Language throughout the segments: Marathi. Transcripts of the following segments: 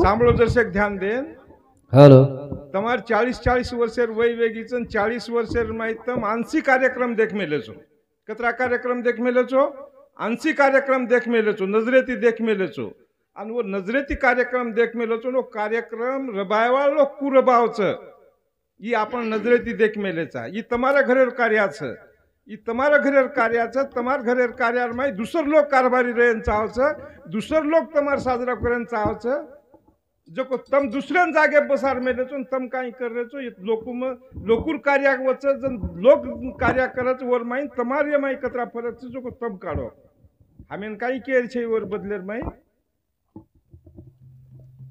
સાંભળો દર્શક ધ્યાન દે हेलो તમારે 40 વર્ષેર વય વેગી છે 40 વર્ષેર માં તમ 80 કાર્યક્રम देख मेले छो कतरा कार्यक्रम देख मेले छो 80 कार्यक्रम देख मेले छो नजरेती देख मेले छो અને वो नजरेती कार्यक्रम देख मेलो छो नो कार्यक्रम रबायवाळो कुरबाव छ ई आपण नजरेती देख मेले छा ई તમારા ઘરેર કાર્ય છે ई તમારા ઘરેર કાર્ય છે તમાર ઘરેर कार्याમાં दुसर लोक कारभारी रहेन चाव छ दुसर लोक તમાર साजरा करेन चाव छ जो को तम दुसऱ्या जागे बसार मेले छो तम काही कर रे छो लोकुर कार्य वच जन लोक कार्य करत वर माई तमार ये माई कतरा फरक छ जो को तम काढो हमेन काही केर छे वर बदलेर माई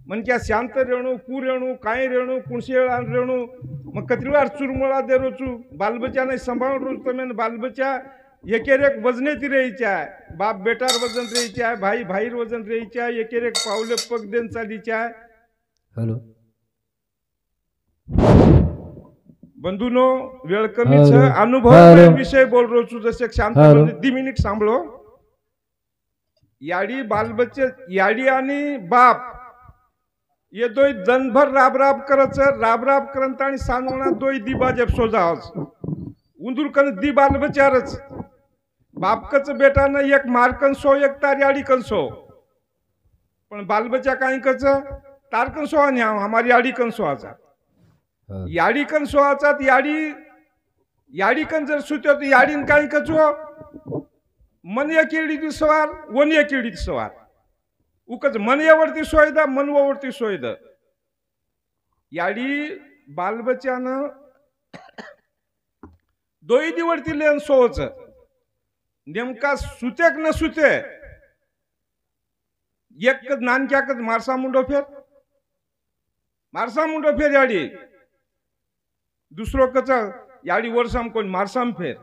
मन क्या शांत रेणू कु रेणू काय रेणू कुणसेळा रेणू मग कतरीवार चुरमळा देरो छु बाल बच्चा ने संभाळ रो तमे बाल बच्चा एकेरेक वजनेती रहीचे आहे बाप बेटार वजन रहीचे आहे भाई भाईर वजन रहीचे आहे एकेरेक पावले पग देन चालीचे आहे हेलो बंधुनो वेळ कमी छ अनुभव विषय बोल रो छु जसे शांत 2 मिनिट सांभळो याडी बाल बच्चे याडी आणि बाप ये दोई जनभर राब राब करत राब राब करंत आणि सांगणा दोई दिबा जेप सोजावच उंदूर कन दी बाल बचारच बापकच बेटा न एक मारकन सो एक तार याडी कंसो पण बाल बच्चा काही कच तार कंसो आणि हमारी याडी कंसो आचा याडी कंसो आचा याडी कन जर सुत्यो तो याडीन काही कचो मन या किडी दी सवार वन या किडी दी सवार उकच मन यावरती सोयदा मनवावरती सोयदा याडी बाल बच्चान दोई दिवरती लेन सोच नेमका सुतेक न सुते एक नानक्याकच मारसा मुंडो फेर याडी दुसरो कच याडी वर्षाम कोण मारसाम फेर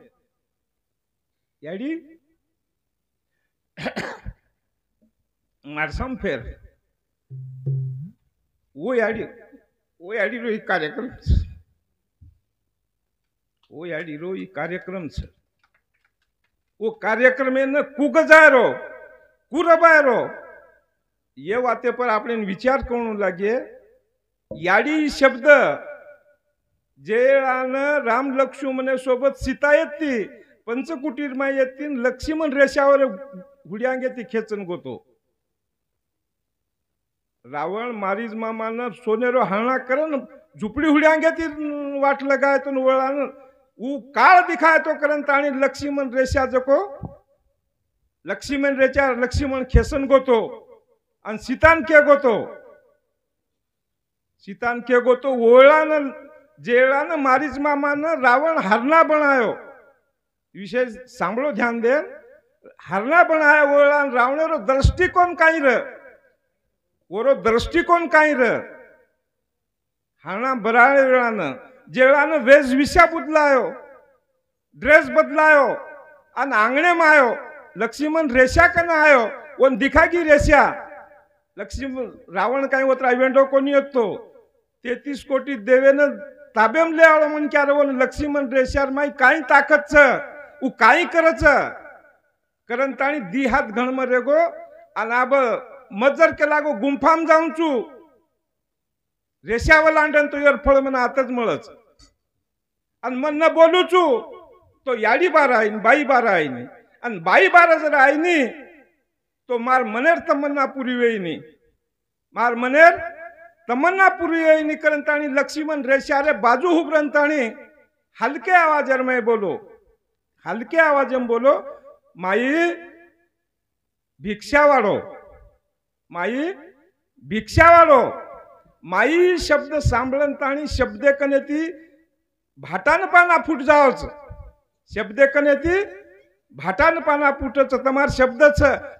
याडी मारसाम फेर वो याडी रो कार्यक्रम वो याडी रो कार्यक्रम छ वो कार्यक्रम न कुगजायरो कुरबायरो ये वाते पर आपने विचार करू लागे याडी शब्द जे राम लक्ष्मण सोबत सीता येती पंचकुटीर मा येती लक्ष्मण रेषावर हुड्यांगे ती खेचन गोतो रावण मारीज मामा सोनेरो हाणा करन झुपडी हुड्यांगे ती वाट लगाय तो वळान उ काळ दिखाय तो करंत आणि लक्ष्मण रेषा जको लक्ष्मण रेषा लक्ष्मण खेसन गोतो आणि सीतान के गोतो ओळान जेळान मारीज मामान रावण हरना बनायो विषय सांभळो ध्यान दे हरना बनायो ओळान रावणेरो दृष्टिकोन काही र ओरो दृष्टिकोन काही र हाणा बराळे वेळान जेळान वेशविषा बदलायो ड्रेस बदलायो आणि आंगणे में आयो लक्ष्मण रेषा कन आयो वन दिखागी रेषा लक्ष्मण रावण काही होता वेंडो कोणी येतो 33 कोटी देवेन ताबेम ले आलो मन क्या वन लक्ष्मण रेषार माई काही ताकत छ उ काही करच करंताणी दी हात घणम रेगो आणि अब मजर के लागो गुंफाम जाऊन चू रेषावर लांडन तो यार फळ मन आताच मळच आणि मन न बोलू चू तो याडी बार आईन बाई बार आईन आणि बाई बार जर आईनी तो मार मनेर तमन्ना पुरी वेईनी मार मनेर तमन्ना पुरी वेईनी करंताणी लक्ष्मण रेषा रे बाजू हुबरंताणी हल्के आवाजर में बोलो हल्के आवाज में बोलो माई भिक्षा वाळो माई भिक्षा वाळो माई शब्द सांभळंताणी शब्दे कने ती भाटान पाना फुट जावच शब्दे कने ती भाटान पाना फुटच तमार शब्द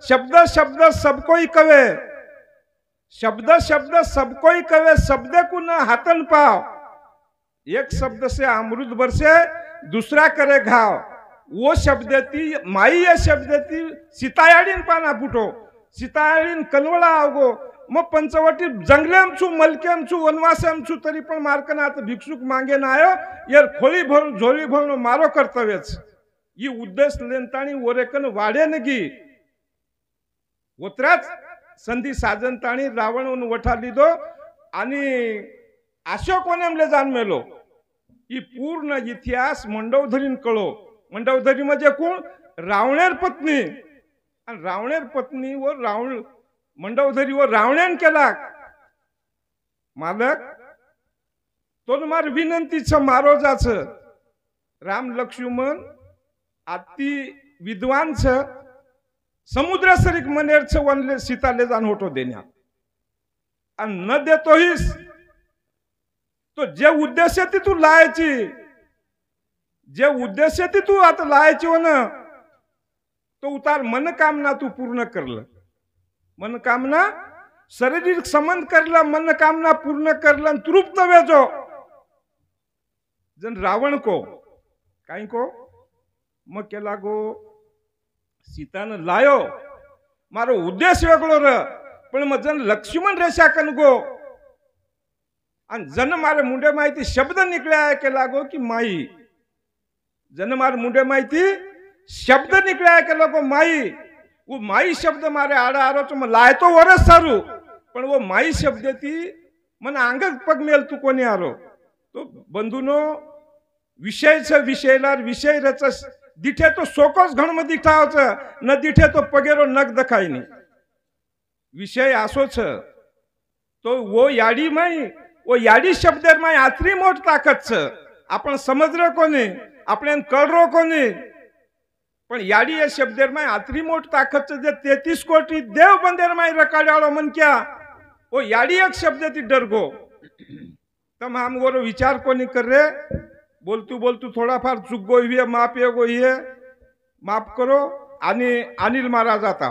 शब्द शब्द सब कोई कवे शब्द शब्द सब कोई कवे शब्द को न हाथन पाव एक शब्द से अमृत बरसे दूसरा करे घाव वो शब्द ती माई ये शब्द ती सीतायाडीन पाना फुटो सीतायाडीन कनवळा आवगो मग पंचवटी जंगलेम छु मलकेम छु वनवासेम छु तरी पण मार्कनाथ भिक्षुक मांगे ना आयो यार खोली भर झोली भरनो मारो कर्तव्यच ये उद्देश लेनताणी ओरेकन वाडे नगी ओत्राच संधी साजन ताणी रावण वठा लीधो आणि अशोकोने जाण मेलो। ही पूर्ण इतिहास मंडोदरीन कळो। मंडोदरी म्हणजे कोण? रावणेर पत्नी। आणि रावणेर पत्नी व रावण मंडोदरी व रावण्यान केला मालक तो मार विनंतीच मारो जाच राम लक्ष्मण अति विद्वान समुद्र सरीक मनेर वनले सीताले जाण होतो देण्यात आणि न देतोहीस तो जे उद्देश ती तू लायची, जे उद्देश ती तू आता लायची हो ना तो उतार मनकामना तू पूर्ण करल। मनकामना शारीरिक संबंध करला, मनकामना पूर्ण करला तृप्त वेजो। जन रावण को काई को मग केला गो सीतान लायो मारो उद्देश वेगळो र पण मग जन लक्ष्मण रेषा कन गो आणि जन मारे मुंडे माहिती शब्द निकळ्या के लागो की माई जन मारे मुंडे माहिती शब्द निकळ्या के लागो माई वो माई शब्द मारे आड़ा आरो तो मैं लाए तो वरस सारू पण वो माई शब्द ती मन अंग पग मेल तू कोणी आरो तो बंधुनो विषयला विषय रच दिठे तो सोकोस घण में दिठावच न दिठे तो पगेरो नग दखाई नहीं विषय आसो छ तो वो याडी माई वो याडी शब्देर माई आतरी मोठ ताकद छ आपण समजरो कोणी आपण कळरो कोणी पण याडी या शब्देर माई आतरी मोठ ताकद छ जे 33 कोटी देव बंदेर माई रकाडाळो मन क्या वो याडी एक शब्द ती डरगो तम हम गोरो विचार कोणी कर रे बोलतू बोलतू थोड़ा फार चुक गो माफ ये गो ये माफ करो आणि अनिल महाराज आता